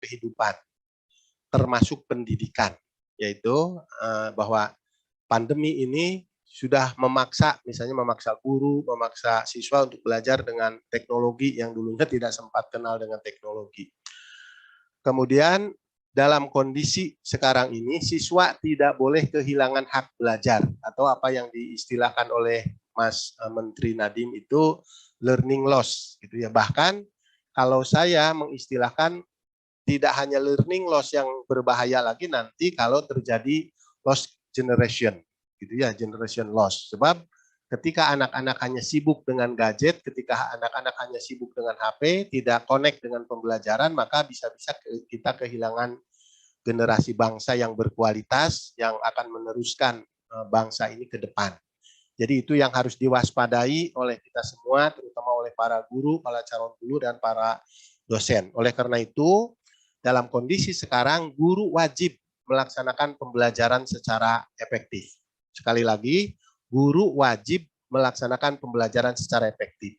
kehidupan, termasuk pendidikan, yaitu bahwa pandemi ini sudah memaksa, misalnya memaksa guru, memaksa siswa untuk belajar dengan teknologi yang dulunya tidak sempat kenal dengan teknologi. Kemudian dalam kondisi sekarang ini, siswa tidak boleh kehilangan hak belajar, atau apa yang diistilahkan oleh Mas Menteri Nadiem itu learning loss, gitu ya. Bahkan kalau saya mengistilahkan tidak hanya learning loss yang berbahaya lagi nanti kalau terjadi lost generation, gitu ya, generation loss. Sebab ketika anak-anak hanya sibuk dengan gadget, ketika anak-anak hanya sibuk dengan HP, tidak connect dengan pembelajaran, maka bisa-bisa kita kehilangan generasi bangsa yang berkualitas, yang akan meneruskan bangsa ini ke depan. Jadi itu yang harus diwaspadai oleh kita semua, terutama oleh para guru, para calon guru, dan para dosen. Oleh karena itu, dalam kondisi sekarang, guru wajib melaksanakan pembelajaran secara efektif. Sekali lagi, guru wajib melaksanakan pembelajaran secara efektif.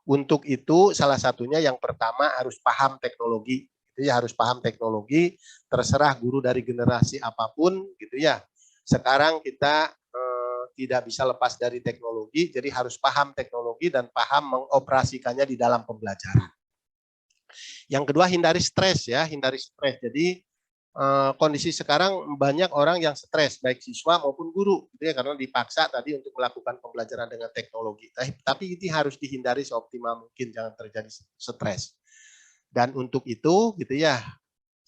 Untuk itu, salah satunya yang pertama harus paham teknologi. Gitu ya, harus paham teknologi, terserah guru dari generasi apapun, gitu ya. Sekarang kita tidak bisa lepas dari teknologi, jadi harus paham teknologi dan paham mengoperasikannya di dalam pembelajaran. Yang kedua, hindari stres ya, hindari stres. Jadi kondisi sekarang banyak orang yang stres, baik siswa maupun guru, gitu ya, karena dipaksa tadi untuk melakukan pembelajaran dengan teknologi. Tapi ini harus dihindari seoptimal mungkin, jangan terjadi stres. Dan untuk itu, gitu ya,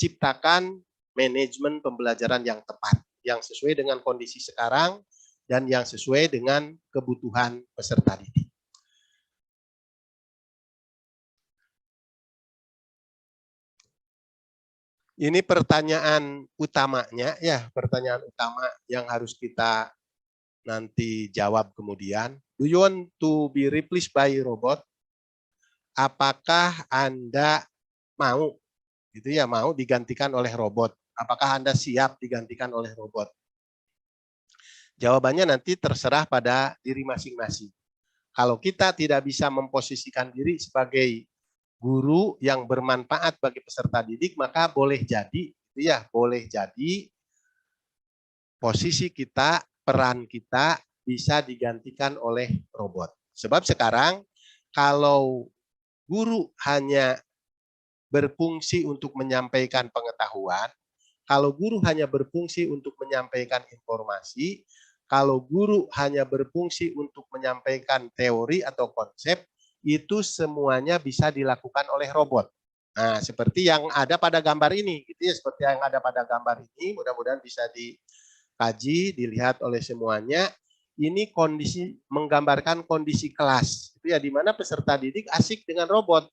ciptakan manajemen pembelajaran yang tepat, yang sesuai dengan kondisi sekarang dan yang sesuai dengan kebutuhan peserta didik. Ini pertanyaan utamanya ya, pertanyaan utama yang harus kita nanti jawab kemudian. Do you want to be replaced by robot? Apakah Anda mau, gitu ya, mau digantikan oleh robot? Apakah Anda siap digantikan oleh robot? Jawabannya nanti terserah pada diri masing-masing. Kalau kita tidak bisa memposisikan diri sebagai guru yang bermanfaat bagi peserta didik, maka boleh jadi, ya, boleh jadi posisi kita, peran kita bisa digantikan oleh robot. Sebab sekarang kalau guru hanya berfungsi untuk menyampaikan pengetahuan, kalau guru hanya berfungsi untuk menyampaikan informasi, kalau guru hanya berfungsi untuk menyampaikan teori atau konsep, itu semuanya bisa dilakukan oleh robot. Nah, seperti yang ada pada gambar ini, gitu ya, seperti yang ada pada gambar ini, mudah-mudahan bisa dikaji, dilihat oleh semuanya. Ini kondisi menggambarkan kondisi kelas, itu ya, di mana peserta didik asik dengan robot.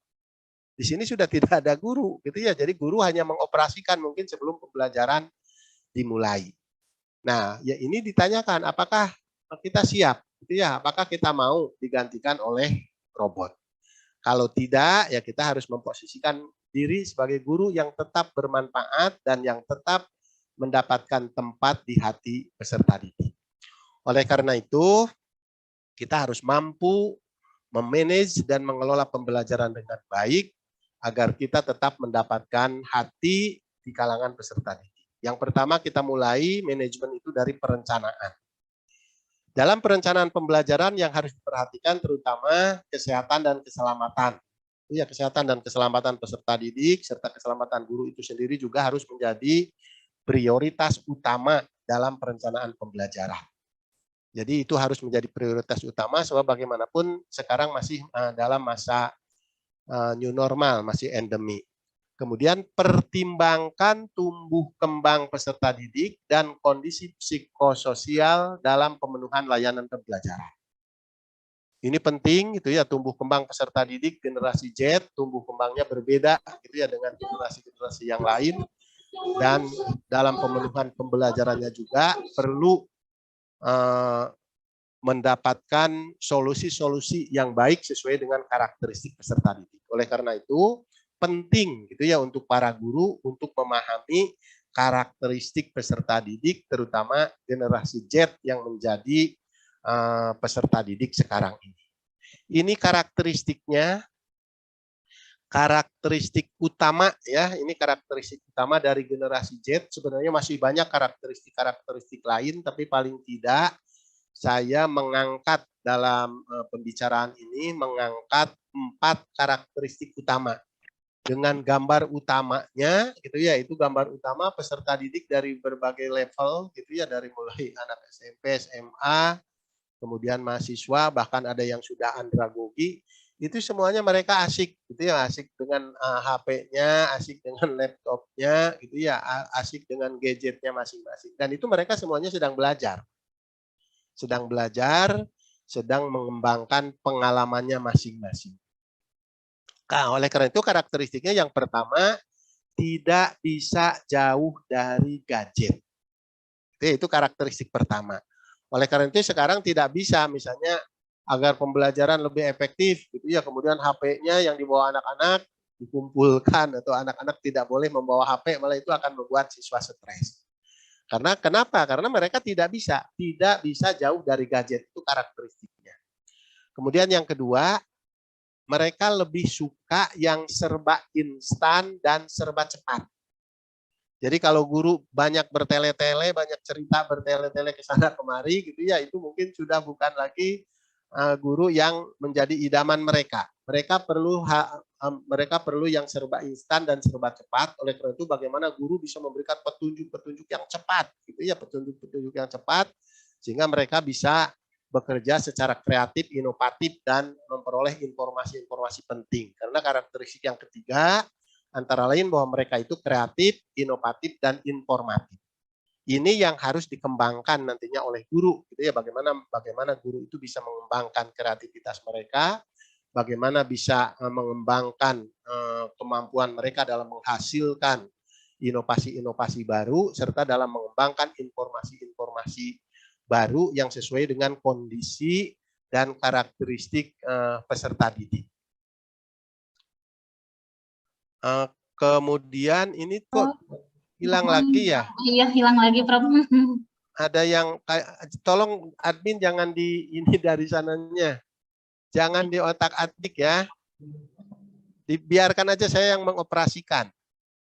Di sini sudah tidak ada guru, gitu ya. Jadi guru hanya mengoperasikan mungkin sebelum pembelajaran dimulai. Nah, ya ini ditanyakan apakah kita siap, gitu ya, apakah kita mau digantikan oleh robot. Kalau tidak, ya kita harus memposisikan diri sebagai guru yang tetap bermanfaat dan yang tetap mendapatkan tempat di hati peserta didik. Oleh karena itu, kita harus mampu memanage dan mengelola pembelajaran dengan baik agar kita tetap mendapatkan hati di kalangan peserta didik. Yang pertama kita mulai manajemen itu dari perencanaan. Dalam perencanaan pembelajaran yang harus diperhatikan terutama kesehatan dan keselamatan. Ya, kesehatan dan keselamatan peserta didik serta keselamatan guru itu sendiri juga harus menjadi prioritas utama dalam perencanaan pembelajaran. Jadi itu harus menjadi prioritas utama sebab bagaimanapun sekarang masih dalam masa new normal, masih endemi. Kemudian pertimbangkan tumbuh kembang peserta didik dan kondisi psikososial dalam pemenuhan layanan pembelajaran. Ini penting, gitu ya, tumbuh kembang peserta didik generasi Z, tumbuh kembangnya berbeda, gitu ya, dengan generasi-generasi yang lain. Dan dalam pemenuhan pembelajarannya juga perlu mendapatkan solusi-solusi yang baik sesuai dengan karakteristik peserta didik. Oleh karena itu, penting gitu ya untuk para guru untuk memahami karakteristik peserta didik, terutama generasi Z yang menjadi peserta didik sekarang ini. Ini karakteristiknya karakteristik utama ya, ini karakteristik utama dari generasi Z. Sebenarnya masih banyak karakteristik lain, tapi paling tidak saya mengangkat dalam pembicaraan ini mengangkat 4 karakteristik utama dengan gambar utamanya gitu ya, itu gambar utama peserta didik dari berbagai level gitu ya, dari mulai anak SMP, SMA, kemudian mahasiswa, bahkan ada yang sudah andragogi. Itu semuanya mereka asik gitu ya, asik dengan HP-nya, asik dengan laptopnya gitu ya, asik dengan gadgetnya masing-masing. Dan itu mereka semuanya sedang belajar, sedang mengembangkan pengalamannya masing-masing. Nah, oleh karena itu karakteristiknya yang pertama, tidak bisa jauh dari gadget. Itu karakteristik pertama. Oleh karena itu sekarang tidak bisa misalnya agar pembelajaran lebih efektif gitu ya, kemudian HP-nya yang dibawa anak-anak dikumpulkan atau anak-anak tidak boleh membawa HP, malah itu akan membuat siswa stres. Karena kenapa? Karena mereka tidak bisa jauh dari gadget, itu karakteristiknya. Kemudian yang kedua, mereka lebih suka yang serba instan dan serba cepat. Jadi kalau guru banyak bertele-tele, banyak cerita bertele-tele ke sana kemari gitu ya, itu mungkin sudah bukan lagi guru yang menjadi idaman mereka. Mereka perlu yang serba instan dan serba cepat. Oleh karena itu bagaimana guru bisa memberikan petunjuk-petunjuk yang cepat gitu ya, petunjuk-petunjuk yang cepat sehingga mereka bisa bekerja secara kreatif, inovatif dan memperoleh informasi-informasi penting. Karena karakteristik yang ketiga antara lain bahwa mereka itu kreatif, inovatif, dan informatif. Ini yang harus dikembangkan nantinya oleh guru, gitu ya. Bagaimana guru itu bisa mengembangkan kreativitas mereka, bagaimana bisa mengembangkan kemampuan mereka dalam menghasilkan inovasi-inovasi baru, serta dalam mengembangkan informasi-informasi baru yang sesuai dengan kondisi dan karakteristik peserta didik. Kemudian ini kok hilang lagi ya? Iya, hilang lagi, Prof. Ada yang tolong admin jangan ini dari sananya. Jangan di otak-atik ya. Dibiarkan aja saya yang mengoperasikan.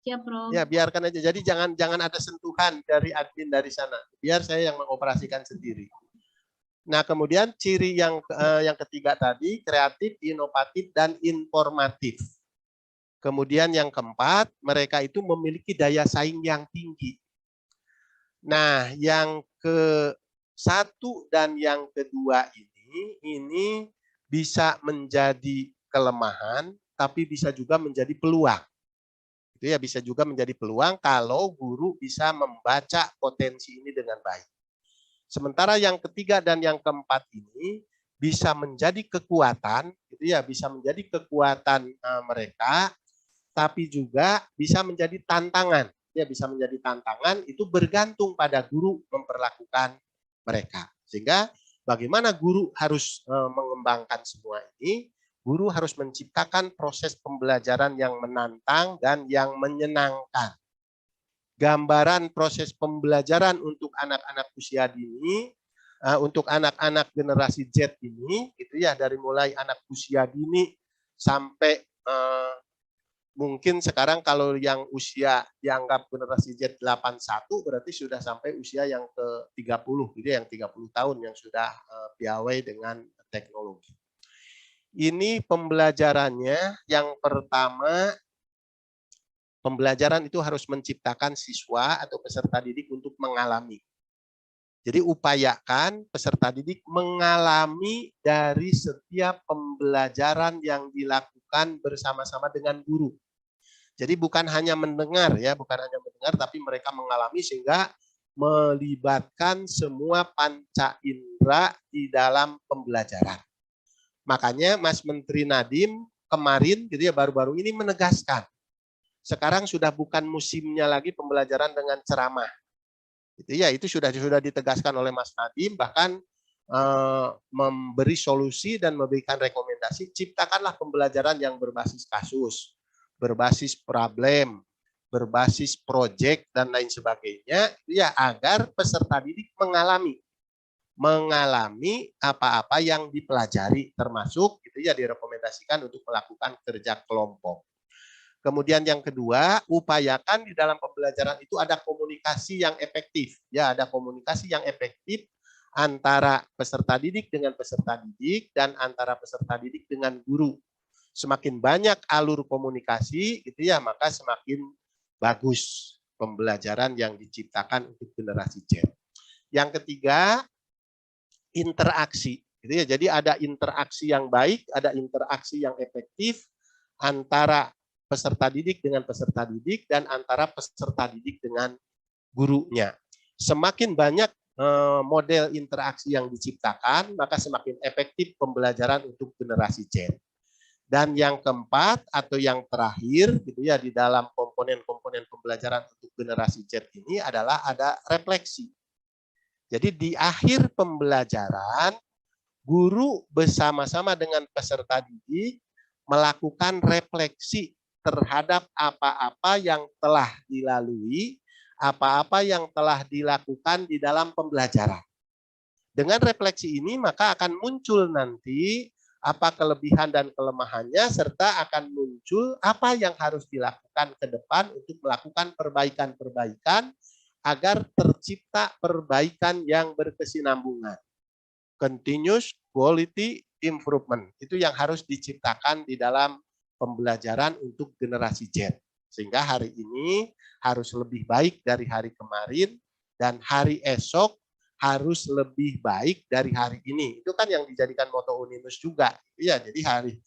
Ya, Prof. Ya, biarkan aja. Jadi jangan ada sentuhan dari admin dari sana. Biar saya yang mengoperasikan sendiri. Nah, kemudian ciri yang ketiga tadi, kreatif, inovatif, dan informatif. Kemudian yang keempat, mereka itu memiliki daya saing yang tinggi. Nah, yang ke-1 dan yang kedua ini bisa menjadi kelemahan, tapi bisa juga menjadi peluang. Itu ya, bisa juga menjadi peluang kalau guru bisa membaca potensi ini dengan baik. Sementara yang ketiga dan yang keempat ini bisa menjadi kekuatan, gitu ya, bisa menjadi kekuatan mereka, tapi juga bisa menjadi tantangan. Ya, bisa menjadi tantangan, itu bergantung pada guru memperlakukan mereka. Sehingga bagaimana guru harus mengembangkan semua ini, guru harus menciptakan proses pembelajaran yang menantang dan yang menyenangkan. Gambaran proses pembelajaran untuk anak-anak usia dini, untuk anak-anak generasi Z ini, gitu ya, dari mulai anak usia dini sampai mungkin sekarang kalau yang usia dianggap generasi Z 81 berarti sudah sampai usia yang ke-30 gitu, yang 30 tahun yang sudah piawai dengan teknologi. Ini pembelajarannya yang pertama, pembelajaran itu harus menciptakan siswa atau peserta didik untuk mengalami. Jadi upayakan peserta didik mengalami dari setiap pembelajaran yang dilakukan bersama-sama dengan guru. Jadi bukan hanya mendengar ya, tapi mereka mengalami sehingga melibatkan semua panca indera di dalam pembelajaran. Makanya Mas Menteri Nadiem kemarin gitu ya, baru-baru ini menegaskan, sekarang sudah bukan musimnya lagi pembelajaran dengan ceramah. Gitu ya, itu sudah ditegaskan oleh Mas Nadiem, bahkan memberi solusi dan memberikan rekomendasi, ciptakanlah pembelajaran yang berbasis kasus, berbasis problem, berbasis proyek dan lain sebagainya, ya, agar peserta didik mengalami apa-apa yang dipelajari, termasuk gitu ya direkomendasikan untuk melakukan kerja kelompok. Kemudian yang kedua, upayakan di dalam pembelajaran itu ada komunikasi yang efektif. Ya, ada komunikasi yang efektif antara peserta didik dengan peserta didik dan antara peserta didik dengan guru. Semakin banyak alur komunikasi, gitu ya, maka semakin bagus pembelajaran yang diciptakan untuk generasi Z. Yang ketiga, interaksi. Gitu ya. Jadi ada interaksi yang baik, ada interaksi yang efektif antara peserta didik dengan peserta didik dan antara peserta didik dengan gurunya. Semakin banyak model interaksi yang diciptakan, maka semakin efektif pembelajaran untuk generasi Z. Dan yang keempat atau yang terakhir gitu ya di dalam komponen-komponen pembelajaran untuk generasi Z ini adalah ada refleksi. Jadi di akhir pembelajaran, guru bersama-sama dengan peserta didik melakukan refleksi terhadap apa-apa yang telah dilalui, apa-apa yang telah dilakukan di dalam pembelajaran. Dengan refleksi ini maka akan muncul nanti apa kelebihan dan kelemahannya, serta akan muncul apa yang harus dilakukan ke depan untuk melakukan perbaikan-perbaikan agar tercipta perbaikan yang berkesinambungan. Continuous quality improvement. Itu yang harus diciptakan di dalam pembelajaran untuk generasi Z. Sehingga hari ini harus lebih baik dari hari kemarin dan hari esok harus lebih baik dari hari ini. Itu kan yang dijadikan moto Uninus juga. Ya, jadi hari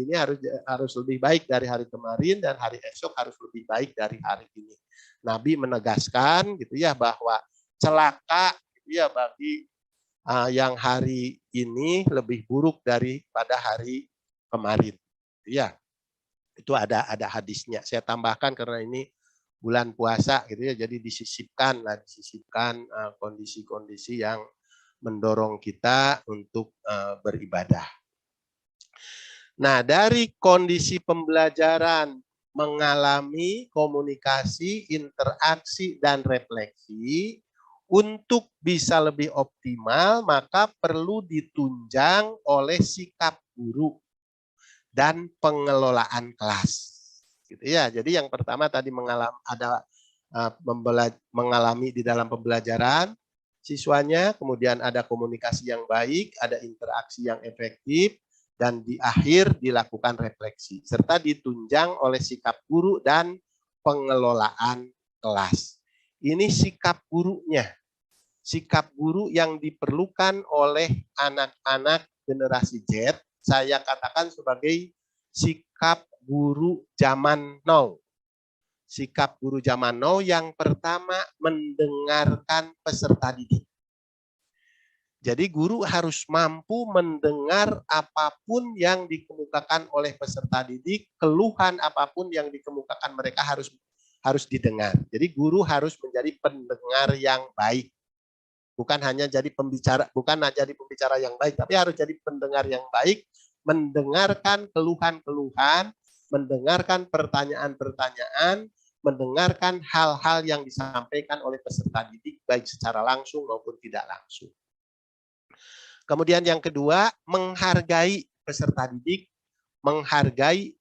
ini harus lebih baik dari hari kemarin dan hari esok harus lebih baik dari hari ini. Nabi menegaskan gitu ya bahwa celaka gitu ya bagi yang hari ini lebih buruk daripada hari kemarin. Ya. Itu ada hadisnya. Saya tambahkan karena ini bulan puasa gitu ya, jadi disisipkan kondisi-kondisi yang mendorong kita untuk beribadah. Nah, dari kondisi pembelajaran mengalami komunikasi, interaksi dan refleksi, untuk bisa lebih optimal maka perlu ditunjang oleh sikap guru dan pengelolaan kelas. Gitu ya. Jadi yang pertama tadi mengalami di dalam pembelajaran siswanya, kemudian ada komunikasi yang baik, ada interaksi yang efektif, dan di akhir dilakukan refleksi serta ditunjang oleh sikap guru dan pengelolaan kelas. Ini sikap gurunya. Sikap guru yang diperlukan oleh anak-anak generasi Z, saya katakan sebagai sikap guru zaman now. Sikap guru zaman now yang pertama mendengarkan peserta didik. Jadi guru harus mampu mendengar apapun yang dikemukakan oleh peserta didik, keluhan apapun yang dikemukakan mereka harus didengar. Jadi guru harus menjadi pendengar yang baik. Bukan hanya jadi pembicara yang baik, tapi harus jadi pendengar yang baik, mendengarkan keluhan-keluhan, mendengarkan pertanyaan-pertanyaan, mendengarkan hal-hal yang disampaikan oleh peserta didik, baik secara langsung maupun tidak langsung. Kemudian yang kedua, menghargai peserta didik, menghargai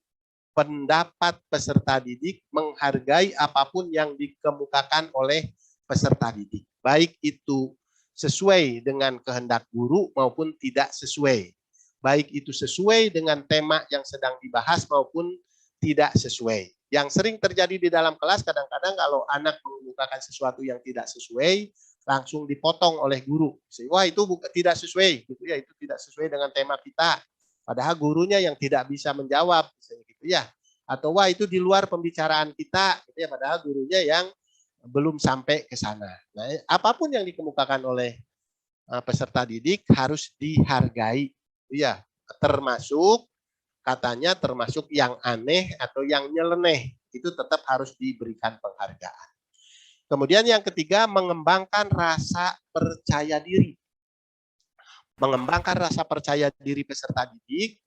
pendapat peserta didik, menghargai apapun yang dikemukakan oleh peserta didik. Baik itu sesuai dengan kehendak guru maupun tidak sesuai. Baik itu sesuai dengan tema yang sedang dibahas maupun tidak sesuai. Yang sering terjadi di dalam kelas kadang-kadang kalau anak mengemukakan sesuatu yang tidak sesuai, langsung dipotong oleh guru. Wah itu tidak sesuai, gitu ya, itu tidak sesuai dengan tema kita. Padahal gurunya yang tidak bisa menjawab, misalnya gitu ya. Atau wah itu di luar pembicaraan kita, gitu ya, padahal gurunya yang belum sampai ke sana. Nah, apapun yang dikemukakan oleh peserta didik harus dihargai, ya. Termasuk katanya termasuk yang aneh atau yang nyeleneh itu tetap harus diberikan penghargaan. Kemudian yang ketiga, mengembangkan rasa percaya diri. Mengembangkan rasa percaya diri peserta didik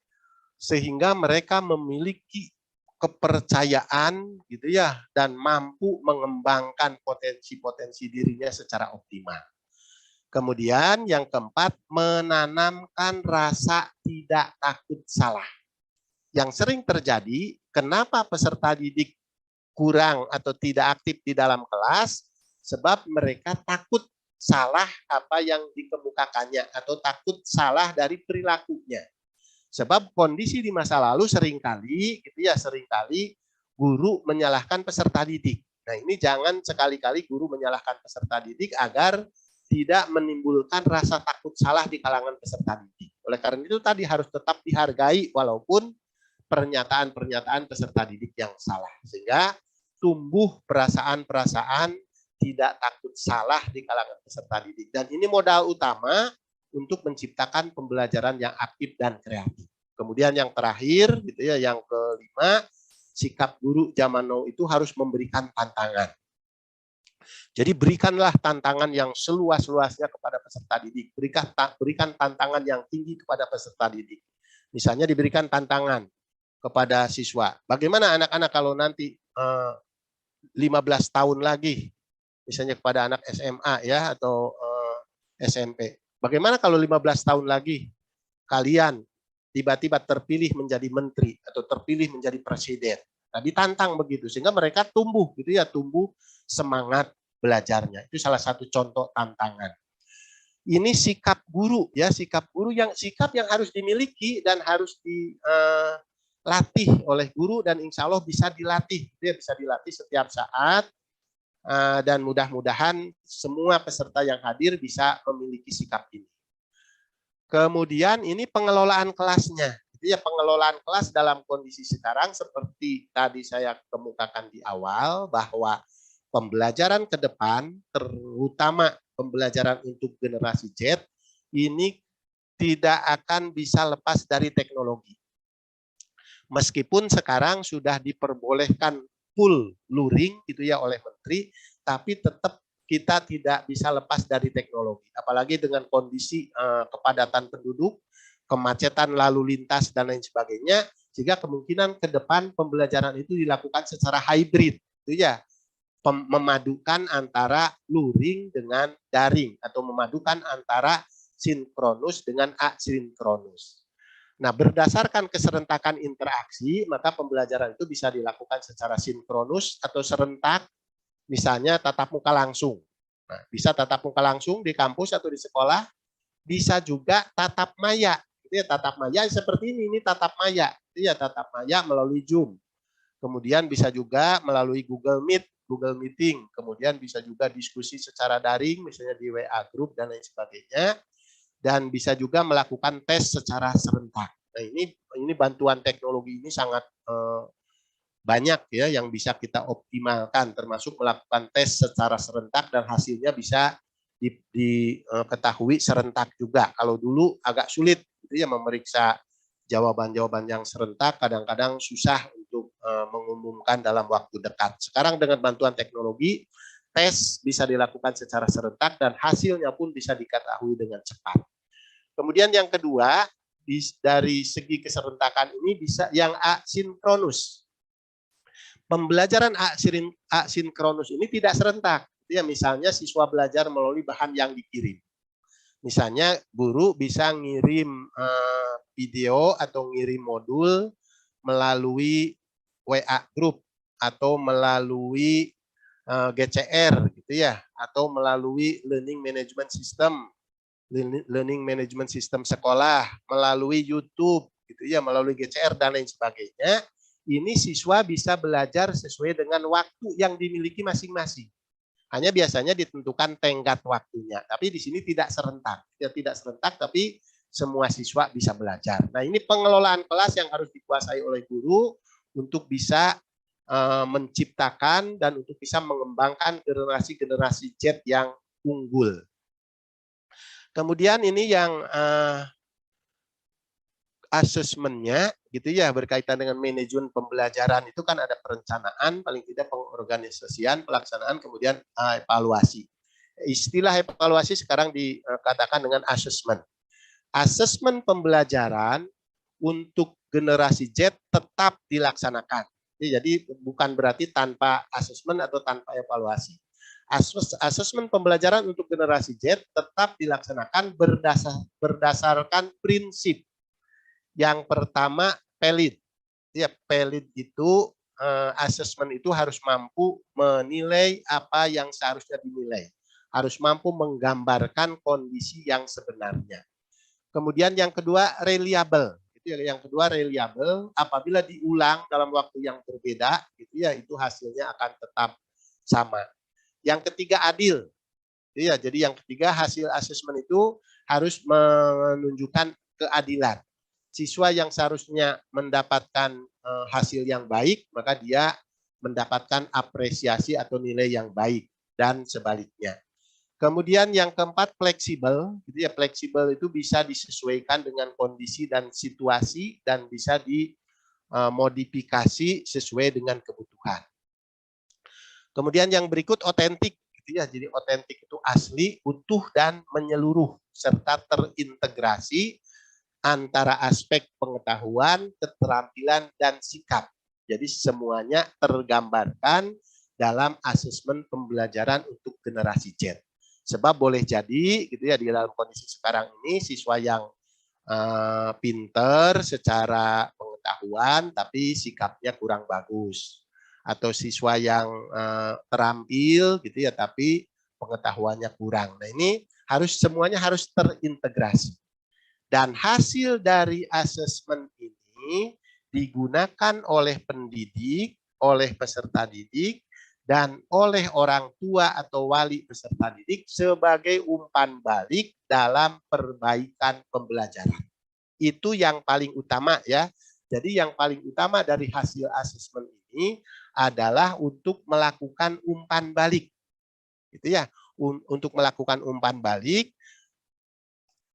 sehingga mereka memiliki kepercayaan gitu ya dan mampu mengembangkan potensi-potensi dirinya secara optimal. Kemudian yang keempat, menanamkan rasa tidak takut salah. Yang sering terjadi Kenapa peserta didik kurang atau tidak aktif di dalam kelas? Sebab mereka takut salah apa yang dikemukakannya atau takut salah dari perilakunya. Sebab kondisi di masa lalu seringkali guru menyalahkan peserta didik. Nah, ini jangan sekali-kali guru menyalahkan peserta didik agar tidak menimbulkan rasa takut salah di kalangan peserta didik. Oleh karena itu tadi harus tetap dihargai walaupun pernyataan-pernyataan peserta didik yang salah. Sehingga tumbuh perasaan-perasaan tidak takut salah di kalangan peserta didik. Dan ini modal utama untuk menciptakan pembelajaran yang aktif dan kreatif. Kemudian yang terakhir, gitu ya, yang kelima, sikap guru zaman now itu harus memberikan tantangan. Jadi berikanlah tantangan yang seluas-luasnya kepada peserta didik. Berikan tantangan yang tinggi kepada peserta didik. Misalnya diberikan tantangan kepada siswa. Bagaimana anak-anak kalau nanti 15 tahun lagi, misalnya kepada anak SMA ya atau SMP. Bagaimana kalau 15 tahun lagi kalian tiba-tiba terpilih menjadi menteri atau terpilih menjadi presiden? Nah, ditantang begitu sehingga mereka tumbuh gitu ya, tumbuh semangat belajarnya. Itu salah satu contoh tantangan. Ini sikap guru ya, sikap yang harus dimiliki dan harus dilatih oleh guru dan insya Allah bisa dilatih. Dia bisa dilatih setiap saat. Dan mudah-mudahan semua peserta yang hadir bisa memiliki sikap ini. Kemudian ini pengelolaan kelasnya. Jadi ya pengelolaan kelas dalam kondisi sekarang seperti tadi saya kemukakan di awal bahwa pembelajaran ke depan, terutama pembelajaran untuk generasi Z, ini tidak akan bisa lepas dari teknologi. Meskipun sekarang sudah diperbolehkan full luring gitu ya oleh menteri, tapi tetap kita tidak bisa lepas dari teknologi. Apalagi dengan kondisi kepadatan penduduk, kemacetan lalu lintas dan lain sebagainya, sehingga kemungkinan ke depan pembelajaran itu dilakukan secara hybrid, itu ya, memadukan antara luring dengan daring atau memadukan antara sinkronus dengan asinkronus. Nah, berdasarkan keserentakan interaksi, maka pembelajaran itu bisa dilakukan secara sinkronus atau serentak, misalnya tatap muka langsung. Nah, bisa tatap muka langsung di kampus atau di sekolah, bisa juga tatap maya. Itu ya, tatap maya seperti ini tatap maya. Itu ya, tatap maya melalui Zoom. Kemudian bisa juga melalui Google Meet, Google Meeting. Kemudian bisa juga diskusi secara daring, misalnya di WA Group dan lain sebagainya. Dan bisa juga melakukan tes secara serentak. Nah, ini bantuan teknologi ini sangat banyak ya yang bisa kita optimalkan, termasuk melakukan tes secara serentak dan hasilnya bisa diketahui serentak juga. Kalau dulu agak sulit gitu ya memeriksa jawaban-jawaban yang serentak, kadang-kadang susah untuk mengumumkan dalam waktu dekat. Sekarang dengan bantuan teknologi, tes bisa dilakukan secara serentak dan hasilnya pun bisa diketahui dengan cepat. Kemudian yang kedua, dari segi keserentakan ini bisa yang asinkronus. Pembelajaran asinkronus ini tidak serentak. Ya, misalnya siswa belajar melalui bahan yang dikirim. Misalnya guru bisa ngirim video atau ngirim modul melalui WA Group atau melalui GCR gitu ya, atau melalui learning management system sekolah, melalui YouTube gitu ya, melalui GCR dan lain sebagainya. Ini siswa bisa belajar sesuai dengan waktu yang dimiliki masing-masing. Hanya biasanya ditentukan tenggat waktunya, tapi di sini tidak serentak. Ya, tidak serentak, tapi semua siswa bisa belajar. Nah, ini pengelolaan kelas yang harus dikuasai oleh guru untuk bisa menciptakan dan untuk bisa mengembangkan generasi-generasi Z yang unggul. Kemudian ini yang asesmennya gitu ya, berkaitan dengan manajemen pembelajaran itu kan ada perencanaan, paling tidak pengorganisasian, pelaksanaan, kemudian evaluasi. Istilah evaluasi sekarang dikatakan dengan asesmen. Asesmen pembelajaran untuk generasi Z tetap dilaksanakan. Jadi bukan berarti tanpa asesmen atau tanpa evaluasi. Asesmen pembelajaran untuk generasi Z tetap dilaksanakan berdasarkan prinsip. Yang pertama, PELIT. Ya, PLID itu asesmen itu harus mampu menilai apa yang seharusnya dinilai, harus mampu menggambarkan kondisi yang sebenarnya. Kemudian yang kedua reliable, itu ya, yang kedua reliable apabila diulang dalam waktu yang berbeda, gitu ya, itu hasilnya akan tetap sama. Yang ketiga adil, ya, jadi yang ketiga hasil asesmen itu harus menunjukkan keadilan. Siswa yang seharusnya mendapatkan hasil yang baik, maka dia mendapatkan apresiasi atau nilai yang baik dan sebaliknya. Kemudian yang keempat fleksibel, gitu ya, fleksibel itu bisa disesuaikan dengan kondisi dan situasi dan bisa dimodifikasi sesuai dengan kebutuhan. Kemudian yang berikut otentik, gitu ya, jadi otentik itu asli, utuh dan menyeluruh serta terintegrasi antara aspek pengetahuan, keterampilan, dan sikap. Jadi semuanya tergambarkan dalam asesmen pembelajaran untuk generasi Z. Sebab boleh jadi gitu ya, di dalam kondisi sekarang ini siswa yang pinter secara pengetahuan tapi sikapnya kurang bagus. Atau siswa yang terampil gitu ya tapi pengetahuannya kurang. Nah, ini semuanya harus terintegrasi. Dan hasil dari asesmen ini digunakan oleh pendidik, oleh peserta didik, dan oleh orang tua atau wali peserta didik sebagai umpan balik dalam perbaikan pembelajaran. Itu yang paling utama ya. Jadi yang paling utama dari hasil asesmen ini adalah untuk melakukan umpan balik. Gitu ya. Untuk melakukan umpan balik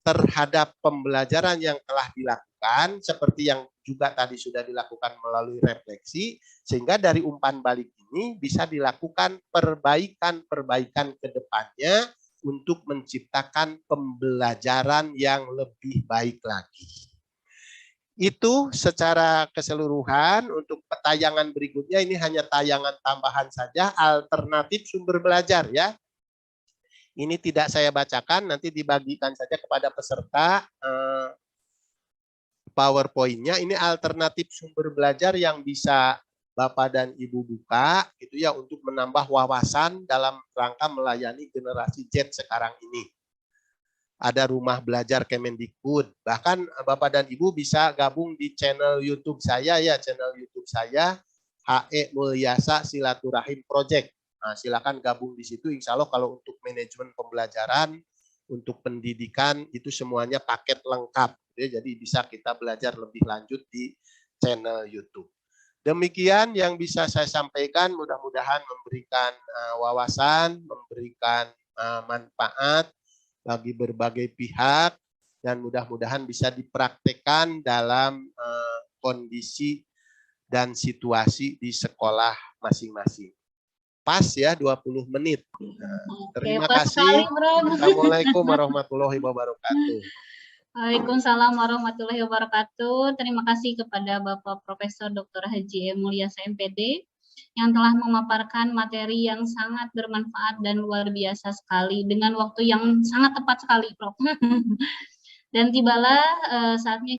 terhadap pembelajaran yang telah dilakukan, seperti yang juga tadi sudah dilakukan melalui refleksi, sehingga dari umpan balik ini bisa dilakukan perbaikan-perbaikan ke depannya untuk menciptakan pembelajaran yang lebih baik lagi. Itu secara keseluruhan. Untuk tayangan berikutnya ini hanya tayangan tambahan saja, alternatif sumber belajar ya. Ini tidak saya bacakan, nanti dibagikan saja kepada peserta PowerPoint-nya. Ini alternatif sumber belajar yang bisa Bapak dan Ibu buka gitu ya untuk menambah wawasan dalam rangka melayani generasi Z sekarang ini. Ada rumah belajar Kemendikbud. Bahkan Bapak dan Ibu bisa gabung di channel YouTube saya ya, channel YouTube saya HE Mulyasa Silaturahim Project. Nah, silakan gabung di situ. Insya Allah kalau untuk manajemen pembelajaran, untuk pendidikan itu semuanya paket lengkap. Ya, jadi bisa kita belajar lebih lanjut di channel YouTube. Demikian yang bisa saya sampaikan. Mudah-mudahan memberikan wawasan, memberikan manfaat bagi berbagai pihak dan mudah-mudahan bisa dipraktekkan dalam kondisi dan situasi di sekolah masing-masing. Pas ya 20 menit. Nah, terima kasih. Assalamualaikum warahmatullahi wabarakatuh. Waalaikumsalam warahmatullahi wabarakatuh. Terima kasih kepada Bapak Profesor Dr. Haji Mulyasa MPD yang telah memaparkan materi yang sangat bermanfaat dan luar biasa sekali dengan waktu yang sangat tepat sekali, Prof. Dan tibalah saatnya